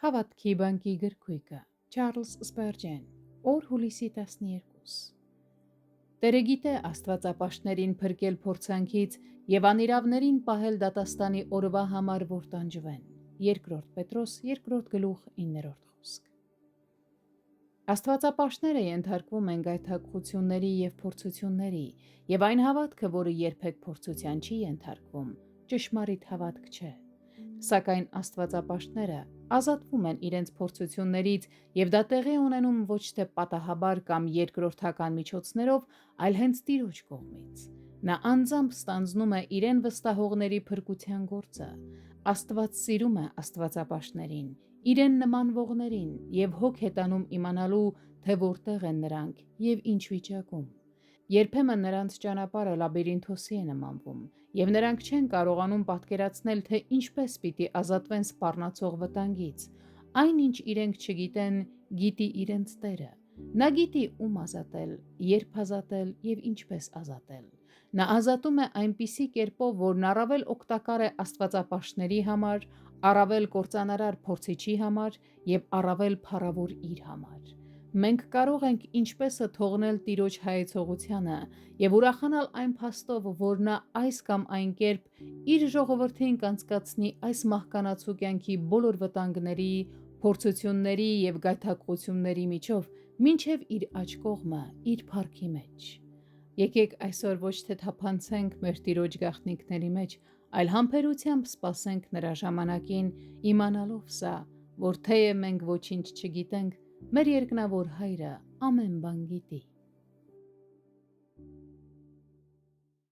Հավատքի բանկի գրքույկը Չարլզ Սպերջեն օր հուլիսի 12 Տերը գիտե աստվածապաշտներին փրկել փորձանքից և անիրավներին պահել դատաստանի օրվա համար որ տանջվեն։ Երկրորդ Պետրոս 2:9 խոսք Աստվածապաշտները ենթարկվում են գայթակղությունների և փորձությունների, և այն հավատքը, որը երբեք փորձության չի ենթարկվում, ճշմարիտ հավատք չէ։ Սակայն աստվածապաշտները ազատվում են իրենց փորձություններից, և դա տեղի ունենում ոչ թե պատահաբար կամ երկրորդական միջոցներով, այլ հենց Տիրոջ կողմից։ Նա անձամբ ստանձնում է իրեն վստահողների փրկության գործը։ Աստված սիրում է աստվածապաշտներին, իրեն նմանվողներին, և հոգ է տանում իմանալու, թե որտեղ են նրանք և ինչ վիճակում։ Երբեմն նրանց ճանապարհը լաբիրինթոսի է նմանվում, և նրանք չեն կարողանում պատկերացնել, թե ինչպես պիտի ազատվեն սպառնացող վտանգից։ Այնինչ իրենք չգիտեն, գիտի իրենց Տերը։ Նա գիտի ում ազատել, երբ ազատել և ինչպես ազատել։ Նա ազատում է այնպիսի կերպով, որն առավել օգտակար է աստվածապաշտների համար, առավել կործանարար փորձիչի համար և առավել փառավոր իր համար։ Մենք կարող ենք ինչպեսը թողնել Տիրոջ հայեցողությանը և ուրախանալ այն փաստով, որ նա այս կամ այն կերպ իր ժողովրդին կանցկացնի այս մահկանացու կյանքի բոլոր վտանգների, փորձությունների և գայթակղությունների միջով, մինչև իր աջ կողմը, իր փառքի մեջ։ Եկեք այսօր ոչ թե թափանցենք մեր Տիրոջ գաղտնիքների մեջ, այլ համբերությամբ սպասենք նրա ժամանակին, իմանալով սա, որ թեև մենք ոչինչ չգիտենք, մեր երկնավոր Հայրը ամեն բան գիտի։